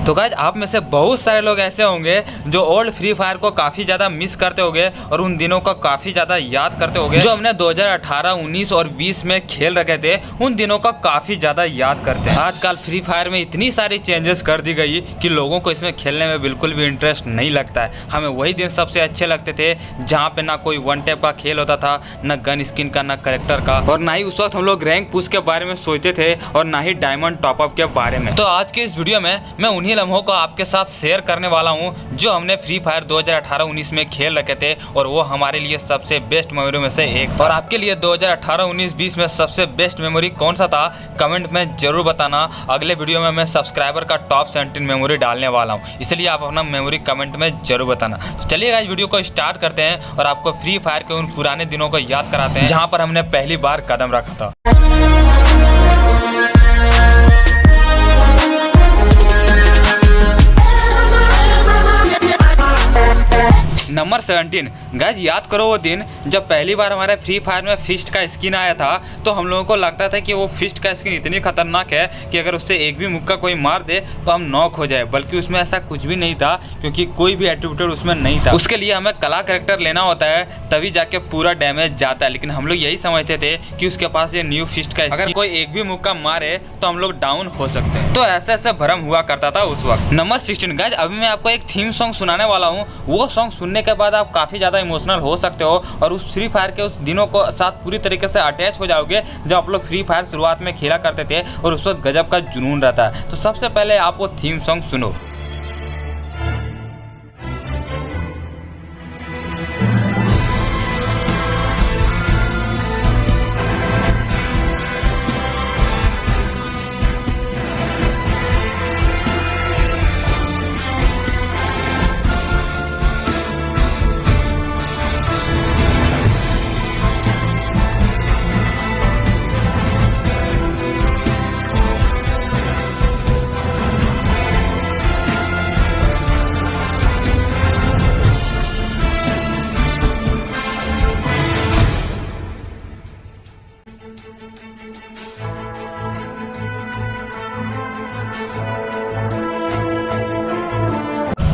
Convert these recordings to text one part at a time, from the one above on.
तो गाइज आप में से बहुत सारे लोग ऐसे होंगे जो ओल्ड फ्री फायर को काफ़ी ज़्यादा मिस करते होंगे और उन दिनों को काफ़ी ज़्यादा याद करते होंगे जो हमने 2018, 19 और 20 में खेल रखे थे। उन दिनों का काफ़ी ज़्यादा याद करते हैं। आजकल फ्री फायर में इतनी सारी चेंजेस कर दी गई कि लोगों को इसमें खेलने में बिल्कुल भी इंटरेस्ट नहीं लगता है। हमें वही दिन सबसे अच्छे लगते थे जहाँ पे ना कोई वन टैप का खेल होता था, न गन स्किन का, न करेक्टर का, और ना ही उस वक्त हम लोग रैंक पुश के बारे में सोचते थे और ना ही डायमंड टॉपअप के बारे में। तो आज के इस वीडियो में मैं उन्हीं लम्हों को आपके साथ शेयर करने वाला हूं जो हमने फ्री फायर 2018-19 में खेल रखे थे और वो हमारे लिए सबसे बेस्ट मेमोरी में से एक। और आपके लिए 2018-19-20 में सबसे बेस्ट मेमोरी कौन सा था कमेंट में जरूर बताना। अगले वीडियो में मैं सब्सक्राइबर का टॉप 17 मेमोरी डालने वाला हूँ, इसलिए आप अपना मेमोरी कमेंट में जरूर बताना। तो चलिए इस वीडियो को स्टार्ट करते हैं और आपको फ्री फायर के उन पुराने दिनों को याद कराते हैं जहाँ पर हमने पहली बार कदम रखा था। नंबर 17 गाइज याद करो वो दिन जब पहली बार हमारे फ्री फायर में फिस्ट का स्किन आया था। तो हम लोगों को लगता था कि वो फिस्ट का स्किन इतनी खतरनाक है कि अगर उससे एक भी मुक्का कोई मार दे तो हम नॉक हो जाए, बल्कि उसमें ऐसा कुछ भी नहीं था क्योंकि कोई भी एट्रीब्यूट उसमें नहीं था। उसके लिए हमें कला कैरेक्टर लेना होता है तभी जाके पूरा डैमेज जाता है, लेकिन हम लोग यही समझते थे कि उसके पास ये न्यू फिस्ट का अगर कोई एक भी मुक्का मारे तो हम लोग डाउन हो सकते हैं। तो ऐसा ऐसा भ्रम हुआ करता था उस वक्त। नंबर 16 गाइज अभी मैं आपको एक थीम सॉन्ग सुनाने वाला हूँ। वो सॉन्ग सुनने के बाद आप काफी ज्यादा इमोशनल हो सकते हो और उस फ्री फायर के उस दिनों को साथ पूरी तरीके से अटैच हो जाओगे जब आप लोग फ्री फायर शुरुआत में खेला करते थे और उस वक्त गजब का जुनून रहता है। तो सबसे पहले आप वो थीम सॉन्ग सुनो।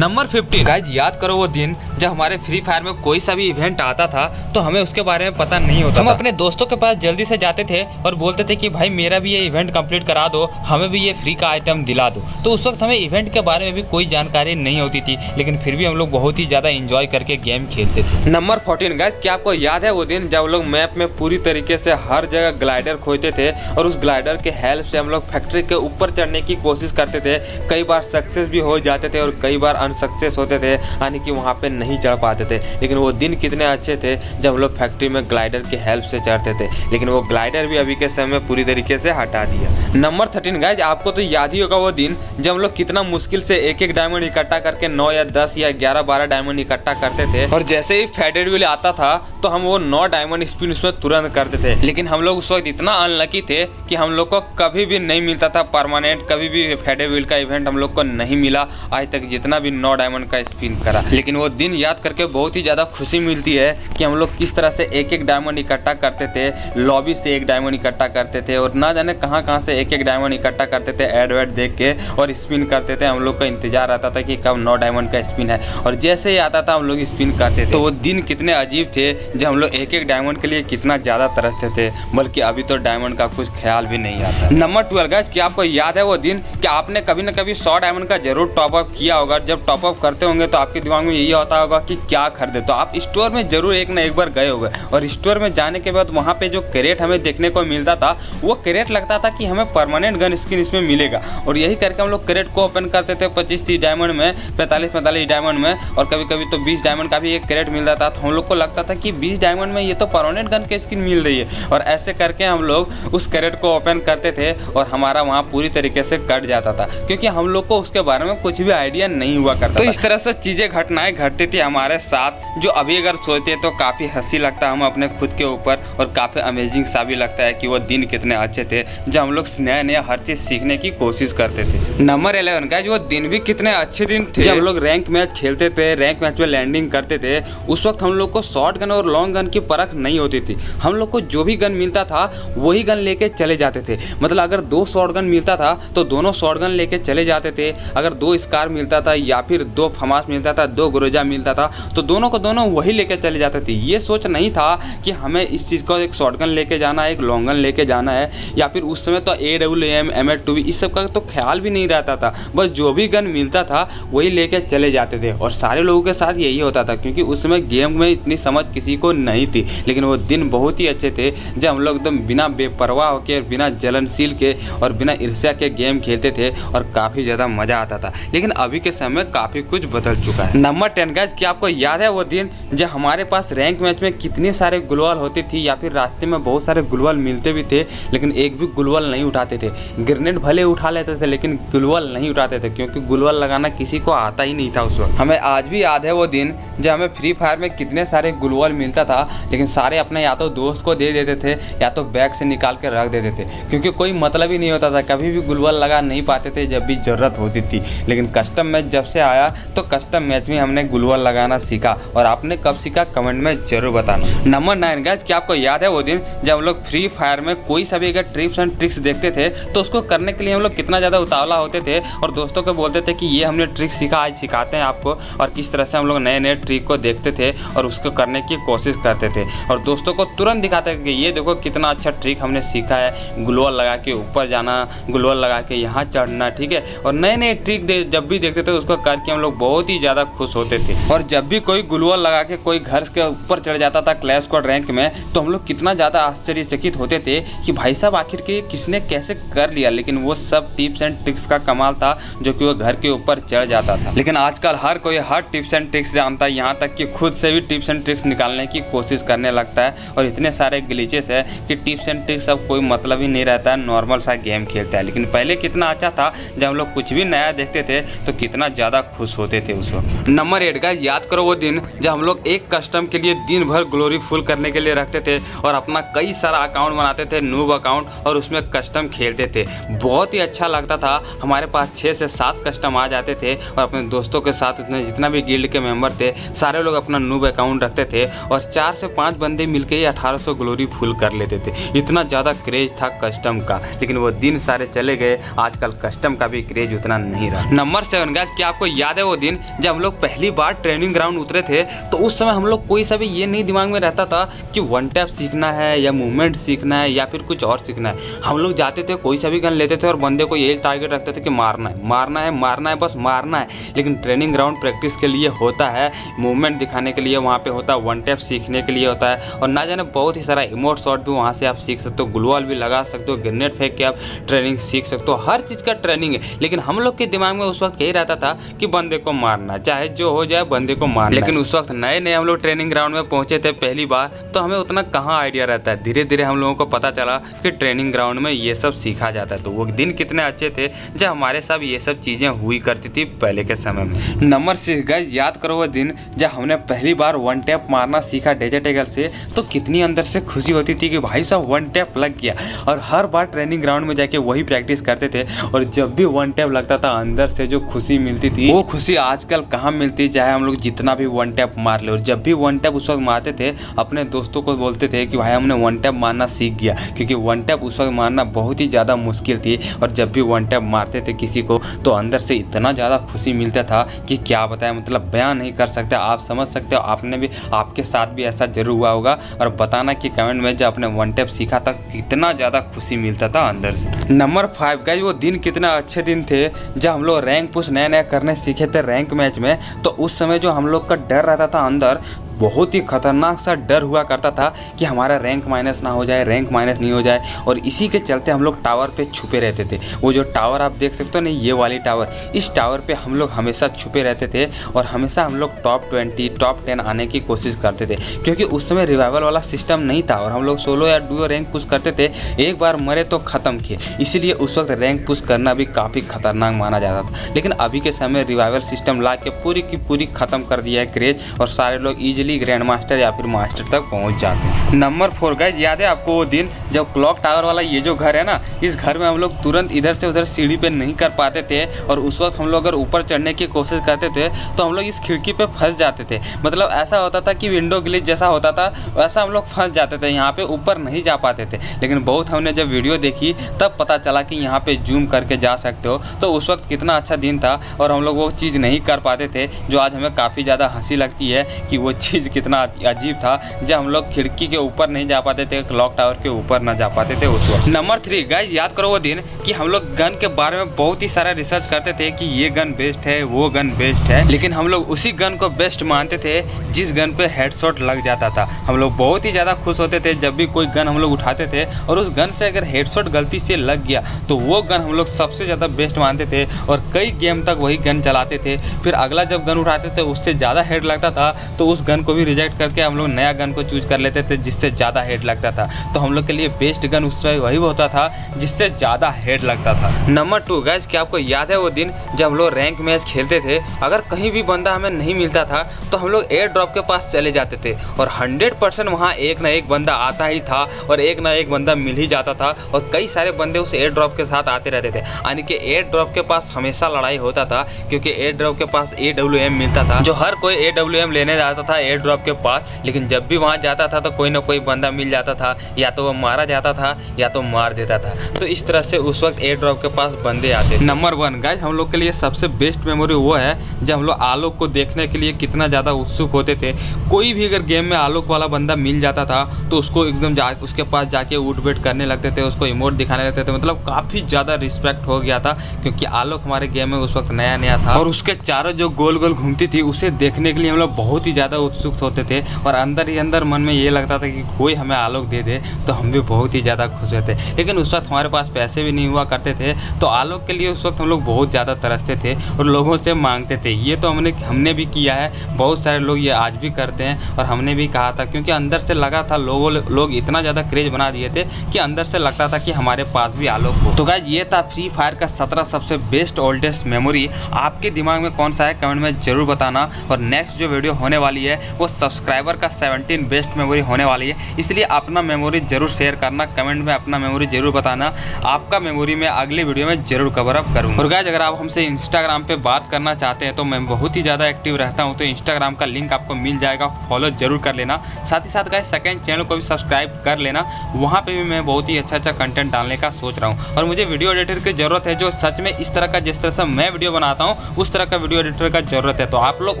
नंबर 15 गाइज याद करो वो दिन जब हमारे फ्री फायर में कोई सा भी इवेंट आता था तो हमें उसके बारे में पता नहीं होता। हम अपने दोस्तों के पास जल्दी से जाते थे और बोलते थे कि भाई मेरा भी ये इवेंट कंप्लीट करा दो, हमें भी ये फ्री का आइटम दिला दो। तो उस वक्त हमें इवेंट के बारे में भी कोई जानकारी नहीं होती थी, लेकिन फिर भी हम लोग बहुत ही ज्यादा इंजॉय करके गेम खेलते थे। नंबर 14 गाइज क्या आपको याद है वो दिन जब लोग मैप में पूरी तरीके से हर जगह ग्लाइडर खोजते थे और उस ग्लाइडर के हेल्प से हम लोग फैक्ट्री के ऊपर चढ़ने की कोशिश करते थे। कई बार सक्सेस भी हो जाते थे और कई बार सक्सेस होते थे, यानी कि वहाँ पे नहीं चढ़ पाते थे। लेकिन वो दिन कितने अच्छे थे जब हम लोग फैक्ट्री में ग्लाइडर की हेल्प से चढ़ते थे, लेकिन वो ग्लाइडर भी अभी के समय में पूरी तरीके से हटा दिया। नंबर 13 गाइज आपको तो याद ही होगा वो दिन जब हम लोग कितना मुश्किल से एक एक डायमंड इकट्ठा करके 9 या 10 या 11-12 डायमंड इकट्ठा करते थे और जैसे ही फेडेड व्हील आता था तो हम वो 9 डायमंड स्पिन उसमें तुरंत करते थे। लेकिन हम लोग उस वक्त इतना अनलकी थे कि हम लोग को कभी भी नहीं मिलता था परमानेंट, कभी भी फेडेड व्हील का इवेंट हम लोग को नहीं मिला आज तक जितना भी 9 डायमंड का स्पिन करा। लेकिन वो दिन याद करके बहुत ही ज्यादा खुशी मिलती है कि हम लोग किस तरह से एक एक डायमंड इकट्ठा करते थे, लॉबी से एक डायमंड इकट्ठा करते थे और ना जाने कहां से एक एक डायमंड इकट्ठा करते थे एड वेड देख के और स्पिन करते थे। हम लोग का इंतजार रहता था कि कब 9 डायमंड का स्पिन है और जैसे ही आता था हम लोग स्पिन करते थे। तो वो दिन कितने अजीब थे जब हम लोग एक एक डायमंड के लिए कितना ज्यादा तरसते थे, बल्कि अभी तो डायमंड का कुछ ख्याल भी नहीं आता। नंबर 12 गाइस क्या आपको याद है वो दिन कि आपने कभी न कभी 100 डायमंड का जरूर टॉपअप किया होगा। जब टॉपअप करते होंगे तो आपके दिमाग में यही होता होगा कि क्या खरीदे, तो आप स्टोर में जरूर एक ना एक बार गए होंगे और स्टोर में जाने के बाद वहाँ पे जो क्रेट हमें देखने को मिलता था वो क्रेट लगता था कि हमें परमानेंट गन स्किन इसमें मिलेगा और यही करके हम लोग क्रेट को ओपन करते थे 25-30 डायमंड में, 45-45 डायमंड में और कभी कभी तो 20 डायमंड का भी एक क्रेट मिलता था। तो हम लोग को लगता था कि 20 डायमंड में ये तो परमानेंट गन की स्किन मिल रही है और ऐसे करके हम लोग उस क्रेट को ओपन करते थे और हमारा वहाँ पूरी तरीके से कट जाता था क्योंकि हम लोग को उसके बारे में कुछ भी आइडिया नहीं हुआ करता। तो इस तरह से चीजें घटनाएं घटती थी हमारे साथ, जो अभी अगर सोचते तो काफ़ी हंसी लगता है हम अपने खुद के ऊपर, और काफ़ी अमेजिंग सा भी लगता है कि वो दिन कितने अच्छे थे जब हम लोग नया नया हर चीज़ सीखने की कोशिश करते थे। नंबर 11 गाइस, वो दिन भी कितने अच्छे दिन थे जब हम लोग रैंक मैच खेलते थे, रैंक मैच में लैंडिंग करते थे। उस वक्त हम लोग को शॉर्ट गन और लॉन्ग गन की परख नहीं होती थी। हम लोग को जो भी गन मिलता था वही गन लेके चले जाते थे। मतलब अगर 2 शॉर्ट गन मिलता था तो दोनों शॉर्ट गन लेके चले जाते थे। अगर 2 स्कार मिलता था या फिर 2 फमास मिलता था, 2 ग्रोजा मिलता था, तो दोनों को दोनों वही लेके चले जाते थे। ये सोच नहीं था कि हमें इस चीज़ को एक शॉर्ट गन लेके जाना है, एक लॉन्ग गन लेके जाना है, या फिर उस समय तो AWM, M8 इस सब का तो ख्याल भी नहीं रहता था। बस जो भी गन मिलता था वही लेके चले जाते थे, और सारे लोगों के साथ यही होता था क्योंकि उस समय गेम में इतनी समझ किसी को नहीं थी। लेकिन वो दिन बहुत ही अच्छे थे जब हम लोग एकदम बिना बेपरवाह होकर, बिना जलनशील के और बिना ईर्ष्या के गेम खेलते थे, और काफ़ी ज़्यादा मज़ा आता था। लेकिन अभी के समय काफ़ी कुछ बदल चुका है। नंबर 10 गाइस, क्या आपको याद है वो दिन जब हमारे पास रैंक मैच में कितने सारे गुलवाल होती थी, या फिर रास्ते में बहुत सारे गुलवाल मिलते भी थे लेकिन एक भी गुलवाल नहीं उठाते थे। ग्रेनेड भले उठा लेते थे लेकिन गुलवाल नहीं उठाते थे क्योंकि गुलवाल लगाना किसी को आता ही नहीं था उस वक्त। हमें आज भी याद है वो दिन जब हमें फ्री फायर में कितने सारे गुलवाल मिलता था, लेकिन सारे अपने या तो दोस्त को दे देते थे या तो बैग से निकाल के रख देते थे क्योंकि कोई मतलब ही नहीं होता था। कभी भी गुलवाल लगा नहीं पाते थे जब भी ज़रूरत होती थी। लेकिन कस्टम मैच जब से आया तो कस्टम मैच में हमने गुलवाल लगाना सीखा, और आपने कब सीखा कमेंट में जरूर बताना। नंबर 9 गाइस, क्या आपको याद है वो दिन जब हम लोग फ्री फायर में कोई सा भी अगर टिप्स एंड ट्रिक्स देखते थे तो उसको करने के लिए हम लोग कितना ज़्यादा उतावला होते थे, और दोस्तों को बोलते थे कि ये हमने ट्रिक सीखा, आज सिखाते हैं आपको। और किस तरह से हम लोग नए नए ट्रिक को देखते थे और उसको करने की कोशिश करते थे, और दोस्तों को तुरंत दिखाते थे कि ये देखो कितना अच्छा ट्रिक हमने सीखा है, ग्लोअल लगा के ऊपर जाना, ग्लोअल लगा के यहाँ चढ़ना, ठीक है। और नए नए ट्रिक जब भी देखते थे उसको करके हम लोग बहुत ही ज़्यादा खुश होते थे। और जब भी कोई ग्लोअल लगा के कोई घर के ऊपर चढ़ जाता था क्लैश स्क्वाड रैंक में, तो हम लोग कितना ज़्यादा आश्चर्यचकित होते थे कि भाई साहब आखिर के किसने कैसे कर लिया। लेकिन वो सब टिप्स एंड ट्रिक्स का कमाल था जो कि वो घर के ऊपर चढ़ जाता था। लेकिन आजकल हर कोई हर टिप्स एंड ट्रिक्स जानता है, यहाँ तक कि खुद से भी टिप्स एंड ट्रिक्स निकालने की कोशिश करने लगता है। और इतने सारे ग्लिचेस है कि टिप्स एंड ट्रिक्स अब कोई मतलब ही नहीं रहता है, नॉर्मल सा गेम खेलता है। लेकिन पहले कितना अच्छा था जब हम लोग कुछ भी नया देखते थे तो कितना ज़्यादा खुश होते थे उस वक्त। नंबर 8 गाइस, याद करो वो दिन जब हम लोग एक कस्टम के लिए दिन भर ग्लोरी फुल करने के लिए रखते थे और अपना कई सारा अकाउंट बनाते थे, नूब अकाउंट, और उसमें कस्टम खेलते थे। बहुत ही अच्छा लगता था। हमारे पास 6 से 7 कस्टम आ जाते थे, और अपने दोस्तों के साथ इतने जितना भी गिल्ड के मेंबर थे सारे लोग अपना नूब अकाउंट रखते थे, और 4 से 5 बंदे मिलकर ही 1800 ग्लोरी फुल कर लेते थे। इतना ज़्यादा क्रेज था कस्टम का। लेकिन वो दिन सारे चले गए, आजकल कस्टम का भी क्रेज उतना नहीं रहा। नंबर 7 गाइस, क्या आपको याद है वो दिन जब हम लोग पहली बार ट्रेनिंग ग्राउंड उतरे थे? तो उस समय हम लोग कोई सा भी ये नहीं दिमाग में रहता था कि वन टैप सीखना है या मूवमेंट सीखना है या फिर कुछ और सीखना है। हम लोग जाते थे, कोई सा भी गन लेते थे और बंदे को यही टारगेट रखते थे कि मारना है, मारना है, मारना है, बस मारना है। लेकिन ट्रेनिंग ग्राउंड प्रैक्टिस के लिए होता है, मूवमेंट दिखाने के लिए वहाँ पे होता है, वन टैप सीखने के लिए होता है, और ना जाने बहुत ही सारा इमोट शॉट भी वहाँ से आप सीख सकते हो, ग्लूवॉल भी लगा सकते हो, ग्रेनेड फेंक के आप ट्रेनिंग सीख सकते हो। हर चीज़ का ट्रेनिंग है। लेकिन हम लोग के दिमाग में उस वक्त यही रहता था कि बंदे को मारना, चाहे जो हो जाए बंदे को मारना। लेकिन उस वक्त नए नए हम लोग ट्रेनिंग ग्राउंड में पहुंचे थे पहली बार, तो हमें उतना कहाँ आइडिया रहता है। धीरे धीरे हम लोगों को पता चला कि ट्रेनिंग ग्राउंड में ये सब सीखा जाता है। तो वो दिन कितने अच्छे थे जब हमारे साथ ये सब चीज़ें हुई करती थी पहले के समय में। नंबर 6 गाइस, याद करो वो दिन जब हमने पहली बार वन टैप मारना सीखा डेजर्ट ईगल से, तो कितनी अंदर से खुशी होती थी कि भाई साहब वन टैप लग गया। और हर बार ट्रेनिंग ग्राउंड में जाके वही प्रैक्टिस करते थे, और जब भी वन टैप लगता था अंदर से जो खुशी मिलती थी वो खुशी आजकल कहाँ मिलती, चाहे हम लोग जितना भी वन टैप मार ले। और जब भी वन टैप उस वक्त मारते थे अपने दोस्तों को बोलते थे कि भाई हमने वन टैप मारना सीख गया, क्योंकि वन टैप उस वक्त मारना बहुत ही ज़्यादा मुश्किल थी। और जब भी वन टैप मारते थे किसी को तो अंदर से इतना ज़्यादा खुशी मिलता था कि क्या बताएं, मतलब बयान नहीं कर सकते। आप समझ सकते हो, आपने भी, आपके साथ भी ऐसा जरूर हुआ होगा। और बताना कि कमेंट में जब आपने वन टैप सीखा था कितना ज़्यादा खुशी मिलता था अंदर से। नंबर 5 गाइस, वो दिन कितना अच्छे दिन थे जब हम लोग रैंक पुश नया नया करने सीखे थे रैंक मैच में। तो उस समय जो हम लोग का डर रहता था अंदर, बहुत ही खतरनाक सा डर हुआ करता था कि हमारा रैंक माइनस ना हो जाए, रैंक माइनस नहीं हो जाए। और इसी के चलते हम लोग टावर पे छुपे रहते थे। वो जो टावर आप देख सकते हो ना, ये वाली टावर, इस टावर पे हम लोग हमेशा छुपे रहते थे और हमेशा हम लोग टॉप 20 टॉप 10 आने की कोशिश करते थे, क्योंकि उस समय रिवाइवल वाला सिस्टम नहीं था और हम लोग सोलो या डुओ रैंक पुश करते थे। एक बार मरे तो ख़त्म किए, इसीलिए उस वक्त रैंक पुश करना भी काफ़ी खतरनाक माना जाता था। लेकिन अभी के समय रिवाइवल सिस्टम ला के पूरी की पूरी ख़त्म कर दिया है क्रेज, और सारे लोग ईजिली ग्रैंड मास्टर या फिर मास्टर तक पहुंच जाते हैं। नंबर 4 गाइस, याद है आपको वो दिन जब क्लॉक टावर वाला ये जो घर है ना, इस घर में हम लोग तुरंत इधर से उधर सीढ़ी पे नहीं कर पाते थे, और उस वक्त हम लोग अगर ऊपर चढ़ने की कोशिश करते थे तो हम लोग इस खिड़की पे फंस जाते थे। मतलब ऐसा होता था कि विंडो ग्लिच जैसा होता था, वैसा हम लोग फंस जाते थे, यहाँ पे ऊपर नहीं जा पाते थे। लेकिन बहुत हमने जब वीडियो देखी तब पता चला कि यहाँ पे जूम करके जा सकते हो। तो उस वक्त कितना अच्छा दिन था और हम लोग वो चीज़ नहीं कर पाते थे, जो आज हमें काफ़ी ज़्यादा हंसी लगती है कि वो चीज़ कितना अजीब था जब हम लोग खिड़की के ऊपर नहीं जा पाते थे, क्लॉक टावर के ऊपर ना जा पाते थे उस वक्त। नंबर 3 गाइस, याद करो वो दिन कि हम लोग गन के बारे में बहुत ही सारा रिसर्च करते थे कि ये गन बेस्ट है, वो गन बेस्ट है, लेकिन हम लोग उसी गन को बेस्ट मानते थे जिस गन पे हेडशॉट लग जाता था। हम लोग बहुत ही ज़्यादा खुश होते थे जब भी कोई गन हम लोग उठाते थे और उस गन से अगर हेडशॉट गलती से लग गया तो वो गन हम लोग सबसे ज़्यादा बेस्ट मानते थे और कई गेम तक वही गन चलाते थे। फिर अगला जब गन उठाते थे उससे ज़्यादा हेड लगता था तो उस गन को भी रिजेक्ट करके हम लोग नया गन को चूज कर लेते थे जिससे ज़्यादा हेड लगता था। तो हम लोग के लिए बेस्ट गन उस समय वही होता था जिससे ज़्यादा हेड लगता था। नंबर 2 गाइस, क्या आपको याद है वो दिन जब हम लोग रैंक मैच खेलते थे, अगर कहीं भी बंदा हमें नहीं मिलता था तो हम लोग एयर ड्रॉप के पास चले जाते थे और 100% वहाँ एक ना एक बंदा आता ही था और एक ना एक बंदा मिल ही जाता था और कई सारे बंदे उस एयर ड्रॉप के साथ आते रहते थे। यानी कि एयर ड्रॉप के पास हमेशा लड़ाई होता था, क्योंकि एयर ड्रॉप के पास AWM मिलता था, जो हर कोई AWM लेने जाता था एयर ड्रॉप के पास। लेकिन जब भी वहाँ जाता था तो कोई ना कोई बंदा मिल जाता था, या तो वो मारा जाता था या तो मार देता था। तो इस तरह से उस वक्त एयर ड्रॉप के पास बंदे आते थे। नंबर 1 गाइस, हम लोग के लिए सबसे बेस्ट मेमोरी वो है जब हम लोग आलोक को देखने के लिए कितना ज़्यादा उत्सुक होते थे। कोई भी अगर गेम में आलोक वाला बंदा मिल जाता था तो उसको एकदम उसके पास जाके उठ बैठ करने लगते थे, उसको इमोट दिखाने लगते थे। मतलब काफ़ी ज़्यादा रिस्पेक्ट हो गया था, क्योंकि आलोक हमारे गेम में उस वक्त नया नया था और उसके चारों जो गोल गोल घूमती थी उसे देखने के लिए हम लोग बहुत ही ज़्यादा उत्सुक होते थे और अंदर ही अंदर मन में ये लगता था कि कोई हमें आलोक दे दे तो हम भी बहुत ही ज़्यादा खुश होते। लेकिन उस वक्त हमारे पास पैसे भी नहीं हुआ करते थे, तो आलोक के लिए उस वक्त हम लोग बहुत ज़्यादा तरसते थे और लोगों से मांगते थे। ये तो हमने भी किया है, बहुत सारे लोग ये आज भी करते हैं और हमने भी कहा था, क्योंकि अंदर से लगा था लोग इतना ज़्यादा क्रेज बना दिए थे कि अंदर से लगता था कि हमारे पास भी आलोक हो। तो गाइस, ये था फ्री फायर का 17 सबसे बेस्ट ओल्डेस्ट मेमोरी। आपके दिमाग में कौन सा है कमेंट में जरूर बताना। और नेक्स्ट जो वीडियो होने वाली है वो सब्सक्राइबर का 17 बेस्ट मेमोरी होने वाली है, इसलिए अपना मेमोरी जरूर शेयर करना, कमेंट में अपना मेमोरी जरूर बताना। आपका मेमोरी में अगले वीडियो में जरूर कवर अप करूँगा। और गाइस, अगर आप हमसे इंस्टाग्राम पे बात करना चाहते हैं तो मैं बहुत ही ज़्यादा एक्टिव रहता हूँ, तो इंस्टाग्राम का लिंक आपको मिल जाएगा, फॉलो जरूर कर लेना। साथ ही साथ गाइस, सेकंड चैनल को भी सब्सक्राइब कर लेना, वहाँ पे भी मैं बहुत ही अच्छा कंटेंट डालने का सोच रहा हूँ। और मुझे वीडियो एडिटर की ज़रूरत है जो सच में इस तरह का, जिस तरह से मैं वीडियो बनाता हूँ उस तरह का वीडियो एडिटर का ज़रूरत है। तो आप लोग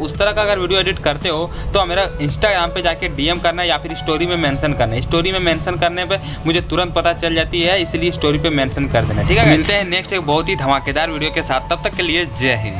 उस तरह का अगर वीडियो एडिट करते हो तो मेरा इंस्टाग्राम पे जाके DM करना या फिर स्टोरी में मेंशन करना। स्टोरी में मेंशन करने पे मुझे तुरंत पता चल जाती है, इसलिए स्टोरी पे मेंशन कर देना, ठीक है। मिलते हैं नेक्स्ट एक बहुत ही धमाकेदार वीडियो के साथ, तब तक के लिए जय हिंद।